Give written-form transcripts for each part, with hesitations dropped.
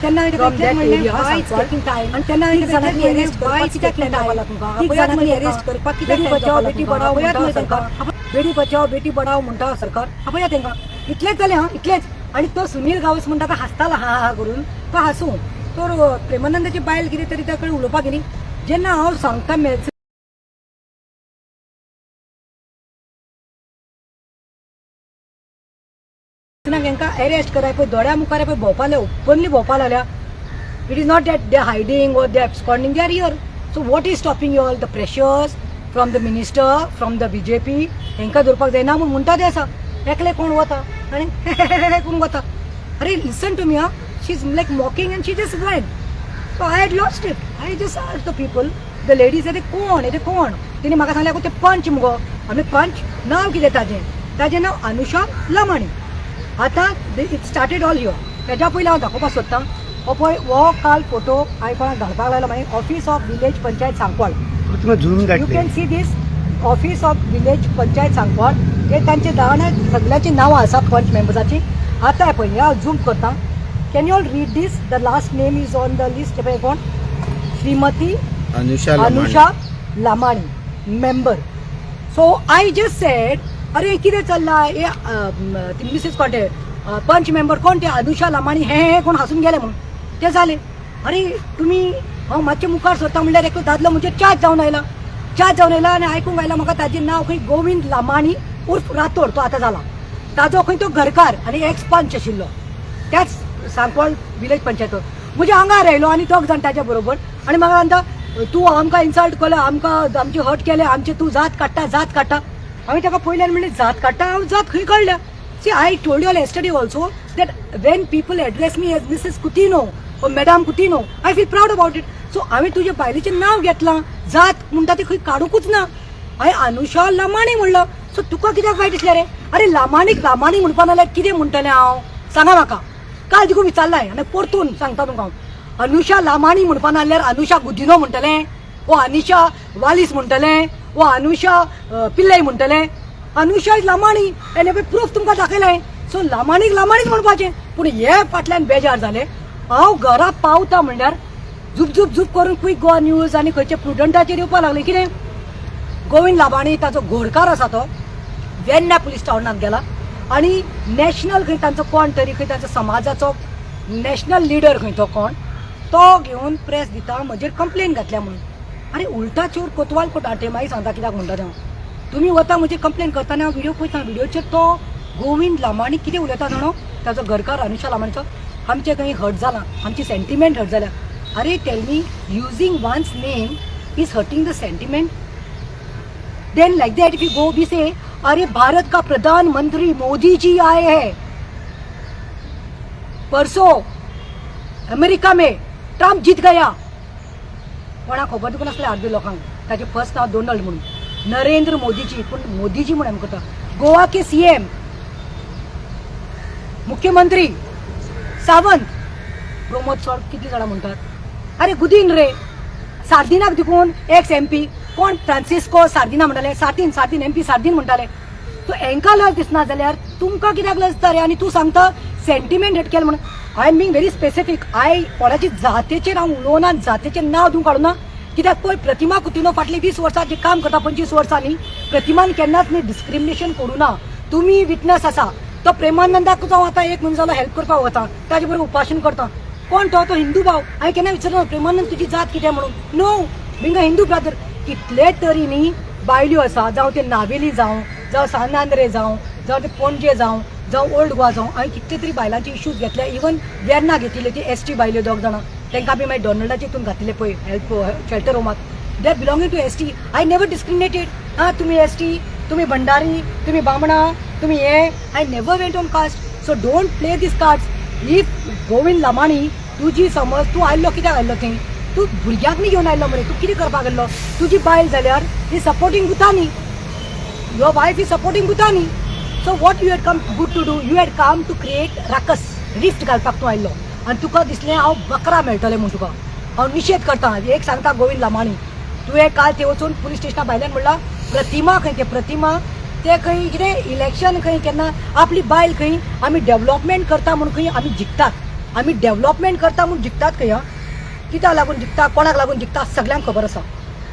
from that area taking time and त्यांना जणांनी arrest करपाक कित्याक लायला तुमकां जणांनी अरेस्ट करपाक कित्याक बचाव बेटी पढाओ म्हणटा सरकार बेटी बचाओ बेटी पढाओ म्हणटा सरकार आपया तेंका इतलेच जालें हां इतलेच आनी तो सुनील गावस म्हणटा तो हासतालो हा करून तो हासूं तो प्रेमानंदाची बायल कितें तरी त्या कडेन उलोवपाक गेली जेन्ना हांव सांगता तांकां अरेस्ट कराय पळय दोळ्या मुखार पळय भोंवपाक ओपनली भोंवपाक लागल्या it is not that they hiding or they absconding they are here so what is stopping you all the pressures from the minister from the BJP हेंकां धरपाक जायना म्हूण म्हणटा ते आसा एकले कोण वता आनी कोण वता अरे लिसन टू मी हा she is like mocking and she just went so I had lost it I just asked the people the ladies हे कोण तिने म्हाका सांगलें ते पंच मुगो आमी पंच नांव कितें ताजें नांव अनुषा लामाणी आतां इट स्टार्टेड ऑल हियर तेज्या पयलीं हांव दाखोवपाक सोदतां हो पळय हो काल फोटो हांवें कोणाक घालपाक लायलो मागीर office of village panchayat Sancoale you can see this office of village panchayat Sancoale हे तांचे सगळ्याची नांवां आसा पंच मेंबर्साची आतां पळय हांव झूम करतां can you all read this the last name is on the list पळय कोण Shrimati Anusha Lamani member so I just said अरे कितें चल्लां हे मिसेस कोटे पंच मेंबर कोण ते अनुषा लामाणी हे कोण हांसून गेले म्हणून ते जाले अरे तुमी हांव मातशें मुखार सरता म्हणल्यार एकलो दादलो म्हणजे च्या जावन आयला आनी आयकूंक आयला म्हाका ताजें नांव खंय गोविंद लामाणी उर्फ रातोड तो आतां जाला ताजो खंय तो घरकार आनी एक्स पंच आशिल्लो त्याच सांकवाळ विलेज पंचायत म्हणजे हांगा रायलो आनी दोग जाण ताच्या बरोबर आनी म्हाका म्हणटा तूं आमकां इन्सल्ट केलें आमकां आमची हट केलें आमचे तूं जात काडटा हांवें ताका पयल्यान म्हणलें जात काडटा हांव जात खंय काडल्या see I told you yesterday also that when people address me as missus Coutinho oh madam Coutinho I feel proud about it so हांवें तुज्या बायलेचें नांव घेतलां जात म्हणटा ती खंय काडूंकूच ना हांवें अनुषा लामाणी म्हणलो सो तुका कित्याक वायट दिसलें रे अरे लामाणी म्हणपा नाल्यार कितें म्हणटलें हांव सांगा म्हाका काल देखून विचारलाय आनी परतून सांगता तुमकां हांव अनुषा लामाणी म्हणपा नाल्यार अनुषा गुदिनो म्हणटलें वो अनुषा वालीस म्हणटलें वो अनुषा पिल्लय म्हणटलें अनुषा लामाणी एने प्रूफ तुमकां दाखयलें सो लामाणीक म्हणपाचें पूण हे फाटल्यान बेजार जालें हांव घरा पावता म्हणल्यार झूप करून क्विक गोवा न्यूज आनी खंयचे प्रुडंटाचेर येवपाक लागलें कितें गोविंद लामाणी ताचो घोडकार आसा तो वेर्ना पुलीस स्टेशनांत गेला आनी नॅशनल खंय तांचो कोण तरी खंय तांचो समाजाचो नॅशनल लिडर खंय तो कोण तो घेवन प्रेस दिता म्हजेर कंप्लेन घातल्या म्हणून अरे उलटा चोर कोतवाल कोटाटे मागीर सांगता कित्याक म्हणटा तें तुमी वता म्हजी कंप्लेन करतना हांव व्हिडिओ पळयता व्हिडिओचेर तो गोविंद लामाणी कितें उलयता जाणो ताचो घरकार अनुषा लामाणीचो आमचें खंय हर्ट जालां आमची सेंटिमेंट हर्ट जाल्या अरे tell me using one's name is hurting the sentiment then like that if you go be say अरे भारत का प्रधानमंत्री मोदी जी आए हैं परसों अमेरिका में ट्रम्प जीत गया कोणाक खबर दुखून आसलें अर्दे लोकांक ताचें फर्स्ट नांव डोनाल्ड म्हणून नरेंद्र मोदीजी पूण मोदीजी म्हणून आमी करता गोवा के सीएम मुख्यमंत्री सावंत प्रमोद सर कितली जाणां म्हणटात अरे गुदीन रे सार्दिनाक देखून एक्स एमपी कोण फ्रांसिस्को सार्दिना म्हणटाले सार्दीन एमपी सार्दीन म्हणटाले सो हेंकां लज दिसना जाल्यार तुमकां कित्याक लज दिसता रे आनी तूं सांगता सेंटिमेंट हेट केलें म्हणून I am being very specific I कोणाची जातेचेर हांव उलोवना जातेचें नांव तूं काडूना कित्याक पळय प्रतिमा कुटिनो फाटली 20 वर्सां जे काम करता 25 वर्सांनी प्रतिमान केन्नाच न्ही डिस्क्रिमिनेशन करूं ना तुमी विटनस आसा तो प्रेमानंदाक हांव आतां एक म्हूण जालो हेल्प करपाक वता ताजे बरोबर उपासन करता कोण तो हिंदू भाव हांवें केन्ना विचारना प्रेमानंद तुजी जात कितें म्हणून know being a Hindu brother कितले तरी न्ही बायल्यो आसा जावं ते नावेली जावं सानांद्रे जावं ते पणजे जावं ओल्ड गोवा जावं हांवें कितले तरी बायलांचे इश्यूज घेतले इवन वेर्ना घेतिल्ले ती एसटी बायल्यो दोग जाणां तांकां बी मागीर डॉनल्डाचे हितून घातिल्ले पळय हेल्प शेल्टर होमात they are belonging to ST I never discriminated हां तुमी एसटी तुमी भंडारी तुमी बामणा तुमी हे I never went on caste so don't play this cards if Govind Lamani तुजी समज तूं आयल्लो कित्याक आयल्लो थंय तूं भुरग्यांक न्ही घेवन आयल्लो मरे तूं कितें करपाक गेल्लो तुजी बायल जाल्यार ही supporting Bhutani your wife is supporting Bhutani so what you had come good to do you had come to create राकस रिफ्ट घालपाक तूं आयल्लो आनी तुका दिसलें हांव बकरा मेळटलें म्हूण तुका हांव निशेध करता एक सांगता गोविंद लामाणी तुवें काल थंय वचून पुलीस स्टेशना भायल्यान म्हणला प्रतिमा खंय ते प्रतिमा ते खंय कितें इलेक्शन खंय केन्ना आपली बायल खंय आमी डेव्हलपमेंट करता म्हणून खंय आमी जिखतात आमी डेव्हलपमेंट करता म्हणून जिखतात खंय कित्याक लागून जिखता कोणाक लागून जिखता सगळ्यांक खबर आसा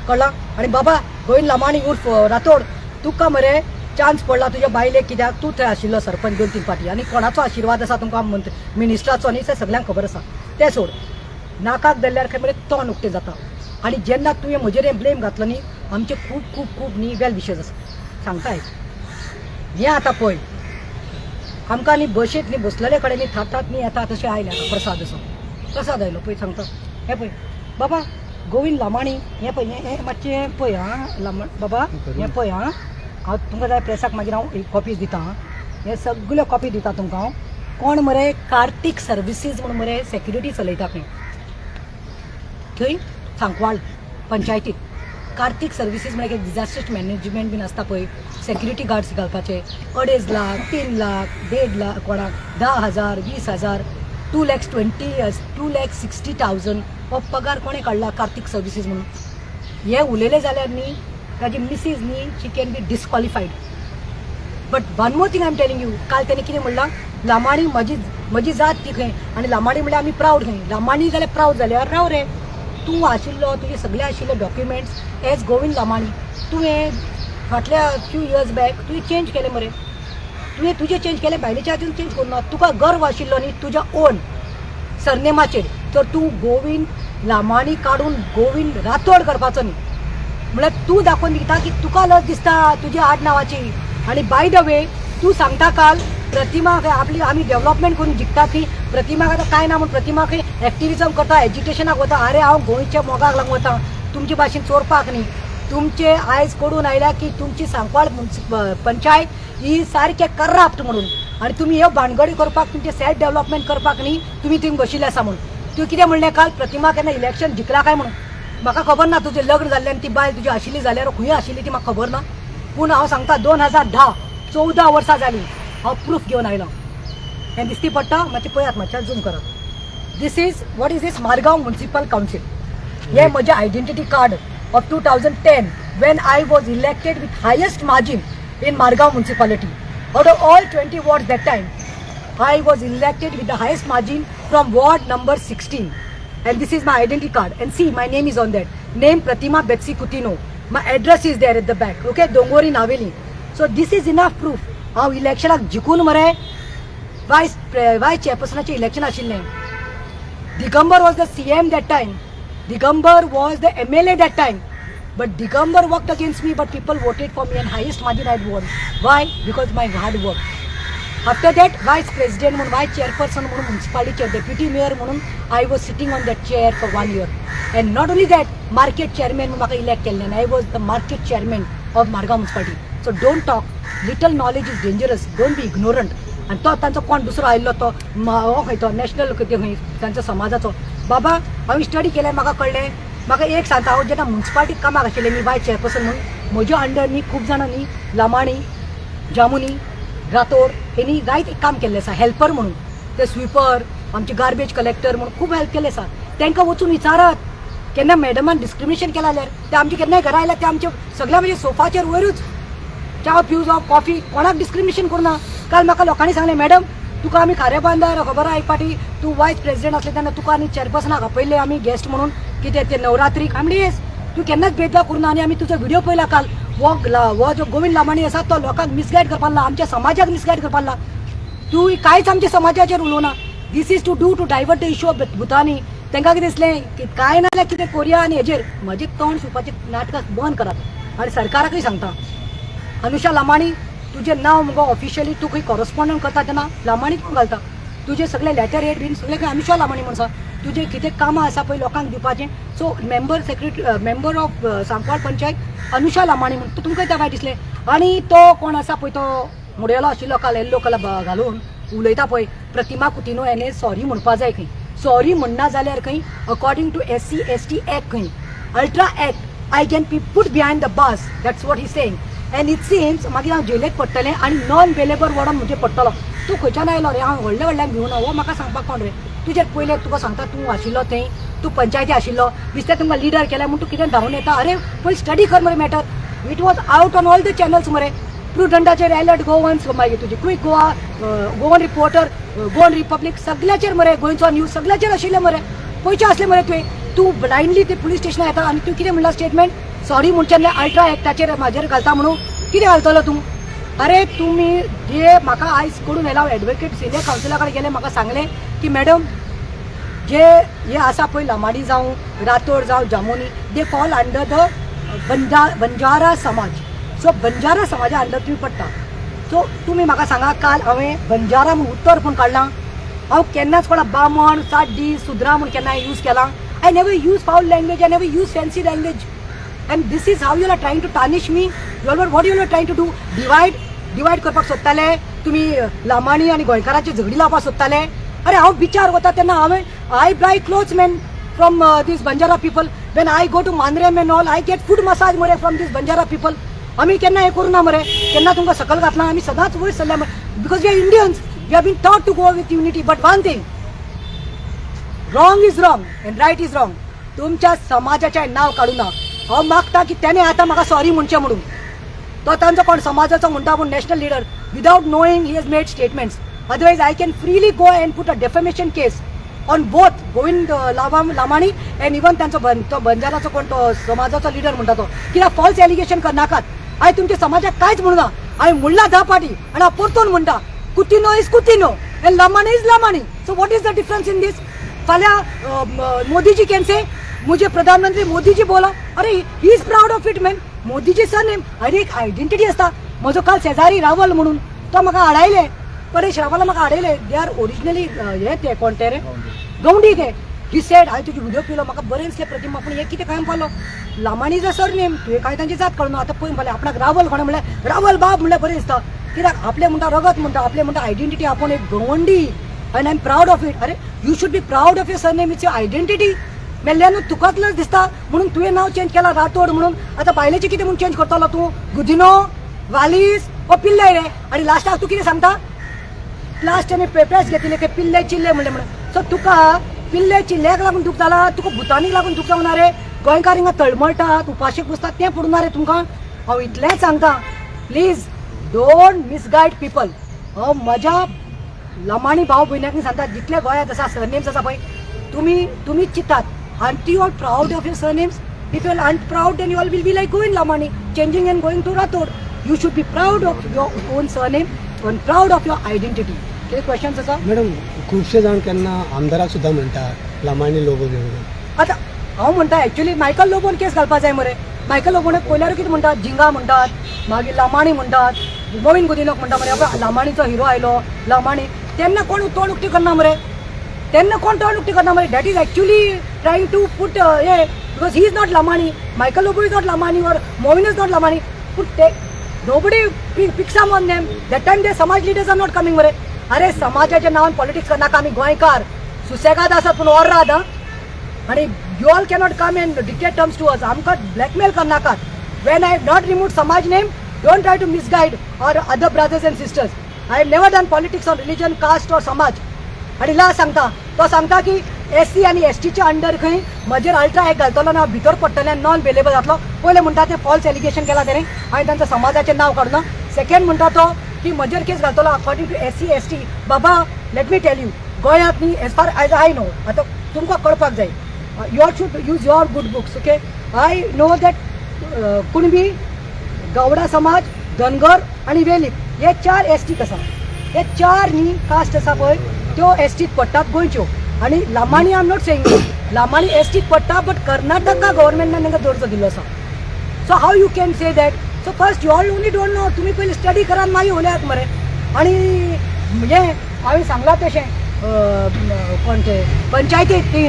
कळ्ळां. आनी बाबा गोविंद लामाणी उर्फ राठोड तुका मरे चान्स पडला तुज्या बायलेक कित्याक तूं थंय आशिल्लो सरपंच 2-3 फाटी आनी कोणाचो आशिर्वाद आसा तुमकां मिनिस्टराचो न्ही तें सगळ्यांक खबर आसा. तें सोड नाकाक धरल्यार खंय मरे तोंड उक्तें जाता. आनी जेन्ना तुवें म्हजेर ब्लेम घातलो न्ही आमचे खूब खूब खूब न्ही वेल विशेस आसा सांगता हें आतां पळय आमकां न्ही बशेंत न्ही बसलेले कडेन न्ही थातात न्ही येता तशें आयले आतां प्रसाद असो प्रसाद आयलो पळय सांगता हें पळय बाबा गोविंद लामाणी हें पळय हें मातशें हें पळय आं बाबा हें पळय आं हांव तुमकां जाय प्रेसाक मागीर हांव कॉपीज दिता आं हे सगळ्यो कॉपी दिता तुमकां हांव. कोण मरे कार्तिक सर्विसीस म्हणून मरे सेक्युरिटी चलयता थंय सांकवाळ पंचायतीत कार्तिक सर्विसीस म्हणजे एक डिजास्टर मॅनेजमेंट बीन आसता पळय सेक्युरिटी गार्ड्स घालपाचे 2.5 लाख 3 लाख 1.5 लाख कोणाक 10,000 20,000 2,60,000 हो पगार कोणें काडला कार्तिक सर्विसीस म्हणून. हे उलयलें जाल्यार न्ही ताजी मिसीज न्ही she can be disqualified. But one more thing I am telling you काल तेणें कितें म्हणलां लामाणी म्हजी जात ती खंय आनी लामाणी म्हणल्यार आमी प्रावड खंय लामाणी जाल्यार प्रावड जाल्यार राव रे तूं आशिल्लो तुजे सगळे आशिल्ले डॉक्युमेंट्स एज गोविंद लामाणी तुवें फाटल्या फ्यू इयर्स बॅक तुवें चेंज केले मरे तुवें तुजें चेंज केलें बायलेच्या हातून चेंज करूना तुका गर्व आशिल्लो न्ही तुज्या ओन सरनेमाचेर तर तूं गोविंद लामाणी काडून गोविंद राठोड करपाचो न्ही म्हळ्यार तूं दाखोवन दिता की तुका लज दिसता तुज्या आडनांवाची. आनी बाय द वे तूं सांगता काल प्रतिमा आपली आमी डेव्हलपमेंट करून जिखतात की प्रतिमाक आतां कांय ना म्हूण प्रतिमा खंय एक्टिविजम करता एज्युकेशनाक वता अरे हांव गोंयच्या मोगाक लागून वता तुमचे भाशेन चोरपाक न्ही. तुमचे आयज कळून आयल्या की तुमची सांकवाळ पंचायत ही सारकें करप्ट म्हणून आनी तुमी ह्यो भानगडी करपाक तुमचे सेल्फ डेव्हलपमेंट करपाक न्ही तुमी थंय बशिल्ले आसा म्हणून. तुवें कितें म्हणलें काल प्रतिमा केन्ना इलेक्शन जिखला काय म्हणून म्हाका खबर ना तुजें लग्न जाल्लें आनी ती बायल तुजी आशिल्ली जाल्यार खंय आशिल्ली ती म्हाका खबर ना पूण हांव सांगता 2010 14 वर्सां जालीं हांव प्रूफ घेवन आयलो हें दिसती पडटा मातशें पळयात मातशें झूम करात. This is what is this Margao municipal council हें म्हजें identity card of 2010 when I was elected with highest margin in Margaon municipality. Out of all 20 wards that time, I was elected with the highest margin from ward number 16. And this is my identity card. And see, my name is on that. Name Pratima Betsy Coutinho. My address is there at the back. Okay, Dongori Naveli. So this is enough proof. How election jikun mare vice chairperson election ashilne. Digambar was the CM that time. Digambar was the MLA that time. But Digambar worked against me, but people voted for me and highest margin I had won. Why? Because my hard work. After that, vice president, vice chairperson, municipality chair, deputy mayor, I was sitting on that chair for 1 year. And not only that, market chairman, elect and I was the market chairman of Margaon municipality. So don't talk. Little knowledge is dangerous. Don't be ignorant. And तो तांचो कोण दुसरो आयिल्लो तो खंय तो national खंय तांचो समाजाचो बाबा हांवें स्टडी केलें म्हाका कळ्ळें म्हाका एक सांगता हांव जेन्ना म्युनिसिपालिटीक कामाक आशिल्लें न्ही वायस चेअरपर्सन म्हणून म्हज्या अंडर न्ही खूब जाणां न्ही लामाणी जामुनी राठोड हेणी जायत काम केल्लें आसा हेल्पर म्हणून ते स्विपर आमचे गार्बेज कलेक्टर म्हणून खूब हेल्प केलें आसा तांकां वचून विचारात केन्ना मॅडमान डिस्क्रिमिनेशन केलां जाल्यार ते आमचे केन्नाय घरा आयल्यार ते आमचे सगळ्या म्हणजे सोफाचेर वयरूच च्या पिवज कॉफी कोणाक डिस्क्रिमिनेशन करना काल म्हाका लोकांनी सांगलें मॅडम तुका आमी खारे बांदार खबर आहा एक पाटी तूं वायस प्रेसिडेंट आसलें तेन्ना तुका आनी चेअरपर्सनाक आपयल्ले आमी गेस्ट म्हणून कितें ते नवरात्रीक आमी येस तूं केन्नाच भेदभाव करना आनी आमी तुजो व्हिडिओ पळयला काल वो जो गोविंद लामाणी आसा तो लोकांक मिसगायड करपाक लागला आमच्या समाजाक मिसगायड करपाक लागला तूं कांयच आमच्या समाजाचेर उलोवना this is to do to divert the issue of Bhutani तांकां कितें दिसलें की कांय ना कितें कोरिया आनी हेजेर म्हजें तोंड सुपाचें नाटकां बंद करात आनी सरकाराकूय सांगता अनुषा लामाणी तुजें नांव मुगो ऑफिशियली तूं खंय कॉरस्पॉन्डंट करता तेन्ना लामाणीच म्हणून घालता तुजें सगळें लेटर हेड बीन सगळें खंय अनुषा लामाणी म्हणून आसा तुजें कितें कामां आसा पळय लोकांक दिवपाचें so member of Sancoale panchayat Anusha Lamani म्हणून तुमकां त्या भायर दिसलें आनी तो कोण आसा पळय तो मुडेलो आशिल्लो काल येल्लो कलर घालून उलयता पळय प्रतिमा कुतिनो हेणें सॉरी म्हणपा जाय खंय सॉरी म्हणना जाल्यार खंय according to SC ST act खंय ultra act I can be put behind the bars that's what he saying and it seems मागीर हांव जेलेक पडटलें आनी नॉन बेलेबल वॉर्डन म्हणजे पडटलो तूं खंयच्यान आयलो रे हांव व्हडल्यान घेवन हो म्हाका सांगपाक कोण रे तुजेर पयलें तुका सांगता तूं आशिल्लो थंय तूं पंचायती आशिल्लो दिसता तुमकां लिडर केल्या म्हूण तूं कितें धांवून येता अरे पयलीं स्टडी कर मरे matter it was out on all the channels मरे प्रुडंटाचेर अलर्ट गोवन्स मागीर तुजी quick Goa Goan reporter Goan republic सगळ्याचेर मरे गोंयचो न्यूज सगळ्याचेर आशिल्ले मरे पयचे असले मरे तुवें तूं ब्लायंडली ते पुलीस स्टेशनार येता आनी तूं कितें म्हणला स्टेटमेंट सॉरी म्हणचे अल्ट्रा एक्टाचेर म्हाजेर घालता म्हणून कितें घालतलो तूं अरे तुमी जे म्हाका आयज कडून येयला हांव एडवोकेट सिनियर कावन्सिला कडेन गेले म्हाका सांगलें की मॅडम जे हे आसा पळय लामाडी जावं रातोड जावं जामोनी they fall under the Banjara समाज सो बंजारा समाजा अंडर तुमी पडटा सो तुमी म्हाका सांगा काल हांवें बंजारा म्हूण उत्तर पूण काडलां हांव केन्नाच कोणा बामण साड्डी सुद्रा म्हूण केन्ना यूज केलां I never use foul language I never use fancy language and this is how you are trying to tarnish me you are what you are trying to do divide करपाक सोदताले तुमी लामाणी आनी गोंयकारांची झगडी लावपाक सोदताले अरे हांव बिचार वता तेन्ना हांवें I buy clothes man from these Banjara people when I go to Mandrem and all I get food massage मरे फ्रॉम दीस बंजारा पीपल आमी केन्ना हें करूं ना मरे केन्ना तुमकां सकल घातला आमी सदांच वयर सरल्या because we are Indians we are been taught to go with unity but one thing wrong is wrong and right is wrong तुमच्या समाजाचें नांव काडूं ना हांव मागता की तेणें आतां म्हाका सॉरी म्हणचें म्हणून तो तांचो कोण समाजाचो म्हणटा पूण national leader without knowing he has made statements otherwise I can freely go and put a defamation case on both Govind Lamani and even तो बंजाराचो कोण तो समाजाचो लिडर म्हणटा तो कित्याक फॉल्स एलिगेशन करनाकात हांवें तुमच्या समाजाक कांयच म्हणूं ना हांवें म्हणलां 10 फावटी आनी हांव परतून म्हणटा Coutinho is Coutinho and Lamani is Lamani so what is the difference in these फाल्यां मोदीजी कॅन से मुझे प्रधानमंत्री मोदीजी बोला अरे he is proud of it man Modiji surname अरे एक आयडेंटिटी आसता म्हजो काल शेजारी रावल म्हणून तो म्हाका हाडायले परेश रावला म्हाका हाडयले दे आर ओरिजिनली हे ते कोण ते रे गवंडी ते ही सेड हांवें तुजी व्हिडिओ पळयलो म्हाका बरें दिसलें प्रतिमा पूण हें कितें काय पावलो लामाणी जो सरनेम तुवें कांय तांची जात कळना आतां पळय म्हणलें आपणाक रावल कोणें म्हणलें रावल बाब म्हणलें बरें दिसता कित्याक आपलें म्हणटा रगत म्हणटा आपलें म्हणटा आयडेंटिटी आपूण एक गवंडी and I am proud of it अरे you should be proud of your surname it's your identity मेल्ल्यानू तुकातलंच दिसता म्हणून तुवें नांव चेंज केलां रातोड म्हणून आतां बायलेचें कितें म्हणून चेंज करतलो तूं गुदिनो वालीस ओ पिल्ले रे आनी लास्टाक तूं कितें सांगता लास्ट आमी पेपर्स घेतिल्ले की पिल्ले चिल्ले म्हणलें सो तुका पिल्ले चिल्ल्याक लागून दूख जाला तुका भुतानीक लागून दूख जावना रे गोंयकार हिंगा तळमळटात उपाशीक बसतात तें पडूना रे तुमकां हांव इतलेंच सांगता प्लीज डोंट मिसगायड पीपल हांव म्हज्या लमाणी भाव भयणांक सांगता जितले गोंयांत आसा सरनेम्स आसा पळय तुमी चिंतात aren't you all proud of your surnames? If you are unproud, then you all will be like going Lamani, changing and going to Rathod. You should be proud of your own surname and proud of your identity. किती questions आसा madam खुबशे जाण केन्ना आमदाराक सुद्दां म्हणटात Lamani logo घेवन आतां हांव म्हणटा एक्चुअली मायकल लोबोन केस घालपा जाय मरे मायकल लोबोनाक पयल्यार कितें म्हणटात जिंगा म्हणटात मागीर लामाणी म्हणटात गोविंद गुदिनोक म्हणटा मरे लामाणीचो हिरो आयलो लामाणी तेन्ना कोण तोंड उक्ती करना मरे तेन्ना कोण तोंड उक्ती करना मरे that is actually trying to put हे because he is not Lamani Michael Lobo is not Lamani or Movin is not Lamani पूण ते nobody picks on them that time the samaj leaders R not coming मरे अरे समाजाच्या नांवान पॉलिटिक्स करनाका आमी गोंयकार सुसेगाद आसात पूण ओर्राद आनी you all cannot come and dictate terms to us आमकां ब्लॅकमेल करनाकात when I have not removed samaj name don't try to misguide our other brothers and sisters I have never done politics on religion caste or samaj आनी ला सांगता तो सांगता की SC आनी एसटीच्या अंडर खंय म्हजेर अल्ट्रा एक घालतलो ना भितर पडटले नॉन अवेलेबल जातलो पयलें म्हणटा ते फॉल्स एलिगेशन केला तेणें हांवें तांच्या समाजाचें नांव काडना सेकंड म्हणटा तो की म्हजेर केस घालतलो अकॉर्डिंग टू एससी एसटी बाबा लेट मी टेल यू गोंयांत न्ही as far as I know आतां तुमकां कळपाक जाय you all should use your good books okay I know that Kunbi Gauda समाज धनगर आनी वेलीप हे 4 एसटीक आसा हे 4 न्ही कास्ट आसा पळय त्यो एसटीक पडटात गोंयच्यो आनी Lamani I am not saying Lamani एसटीक पडटा बट कर्नाटका गव्हर्मेंटान तांकां दर्जो दिल्लो आसा so how you can say that so first you all only don't know तुमी पयलीं स्टडी करात मागीर उलयात मरे आनी हे हांवें सांगलां तशें कोण ते पंचायतीक ती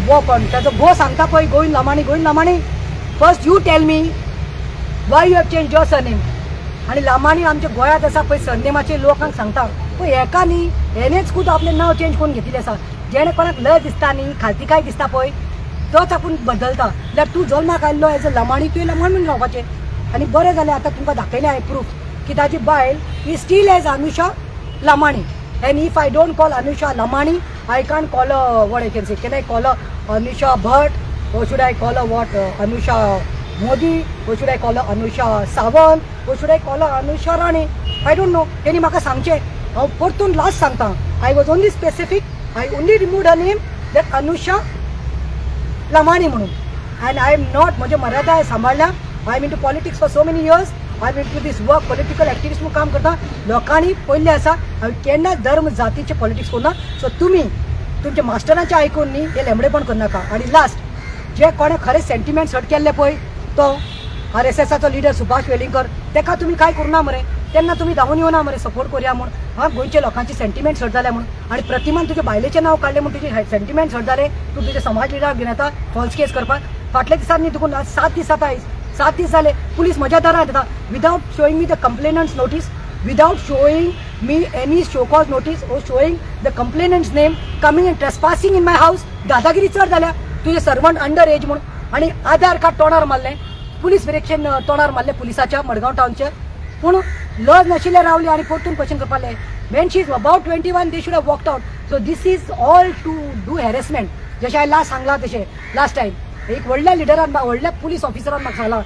वो कोण ताचो गो सांगता पळय Govind Lamani first you tell me why you have change your surname आनी लामाणी आमच्या गोंयांत आसा पळय सरनेमाचे लोकांक सांगता पळय हेका न्ही हेणेच खूद आपलें नांव चेंज करून घेतिल्लें आसा जेणे कोणाक लज दिसता न्ही खालतीकाय दिसता पळय तोच आपूण बदलता जाल्यार तूं जल्माक आयल्लो एज अ लामाणी तुवें लामाण म्हणून रावपाचें आनी बरें जालें आतां तुमकां दाखयलें हांवें प्रूफ की ताजी बायल ही still as Anusha Lamani and if I don't call Anusha Lamani I can't call what I can say can I call Anusha Bhat or should I call her what Anusha Modi, or should I call her Anusha Sawant, or should I call her Anusha Rane? I don't know. तेणी म्हाका सांगचें हांव परतून last सांगता I was only specific. I only removed her name, that Anusha Lamani म्हणून. And I am not, म्हणजे मर्यादा सांभाळल्या. I am into politics for so many years. I am into this work, political activist म्हणून काम करता. लोकांनी पहिले असा केन्ना धर्म जातीचे पॉलिटिक्स करना. सो तुम्ही तुमच्या मास्टरांचे आयकून न्ही हे लेंबडेपण करू नका. आणि लास्ट जे कोणे खरे सेंटिमेंट्स हट केल्ले पळय तो RSSचो लिडर सुभाष वेलिंगकर, तेका तुम्ही काय करना मरे. तेन्ना तुम्ही धांवून येवना मरे सपोर्ट करूया म्हणून. हां, गोंयच्या लोकांची सेंटिमेंट्स हट जाल्या म्हणून. आणि प्रतिमान तुझे बायलेचें नांव काडलें म्हणून तुजे सेंटिमेंट्स हट जाले. तूं तुजे समाज लिडराक घेवन येता फॉल्स केस करपाक. फाटल्या दिसांनी तुका 7 दीस जाता, 7 दीस जाले पुलीस म्हज्या दारांत येता without showing me the complainant's notice, without showing me any show cause notice or showing the complainant's name, coming and trespassing in my house. दादागिरी चढ जाल्या. तुझे सर्वंट अंडर एज म्हणून. आणि आधार कार्ड तोंडार मारलें, पुलीस विरेक्षण तोंडार मारले पुलिसाच्या मडगांव टाउनचे. पूण लज नाशिल्ले रावले आणि परतून क्वेश्चन करपाक लागले. When she is about 21 they should have walked out. So this is all to do harassment. जशें हांवें लास्ट सांगलां तशें लास्ट टायम एक व्हडल्या लिडरान व्हडल्या पुलीस ऑफिसरान म्हाका सांगलां,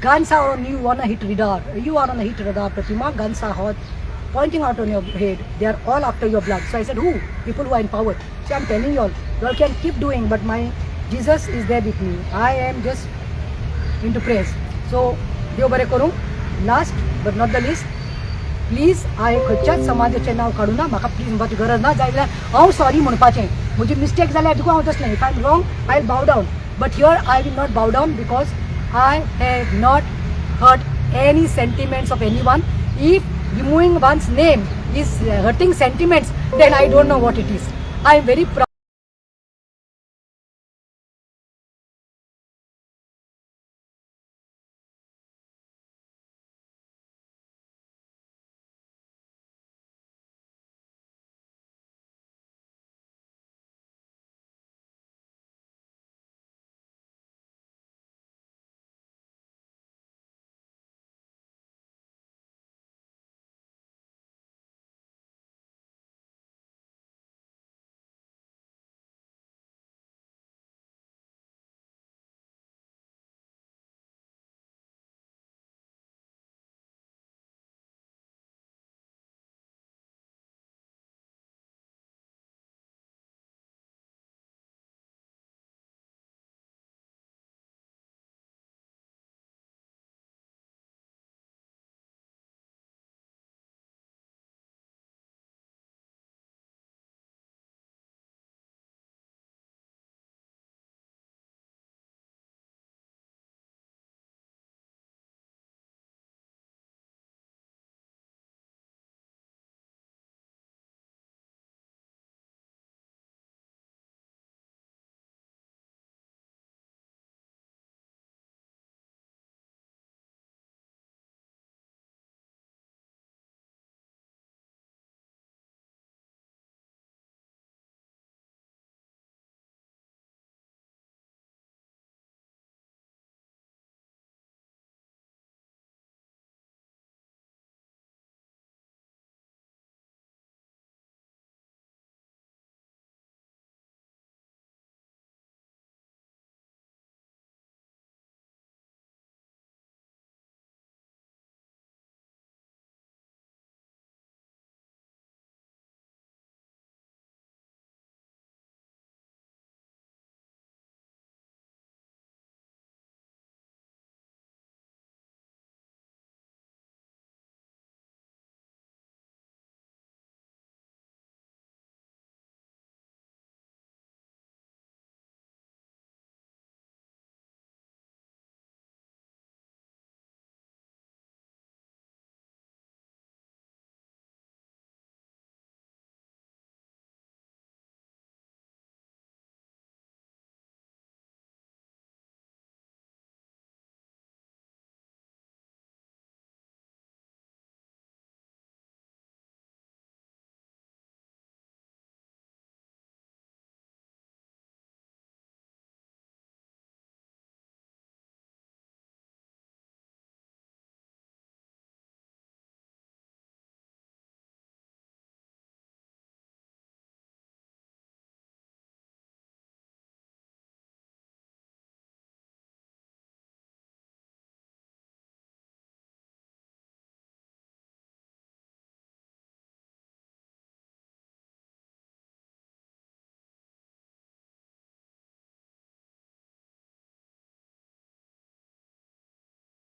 guns are on you on a hit radar. You are on a hit radar, Pratima. Guns are hot, pointing out on your head. They are all after your blood. So I said, who? People who are in power. So I'm telling you all can keep doing, but my Jesus is there with me. I am just into praise. So, देव बरें करूं. Last but not the least, please हांवें खंयच्याच समाजाचें नांव काडूं ना. म्हाका please म्हणपाची गरज ना. जाय जाल्यार हांव सॉरी म्हणपाचें. म्हजी मिस्टेक जाल्यार देखून हांव तसलें. If I am wrong I will bow down. But here I will not bow down because I have not hurt any sentiments of anyone. If removing one's name is hurting sentiments, then I don't know what it is. I am very proud.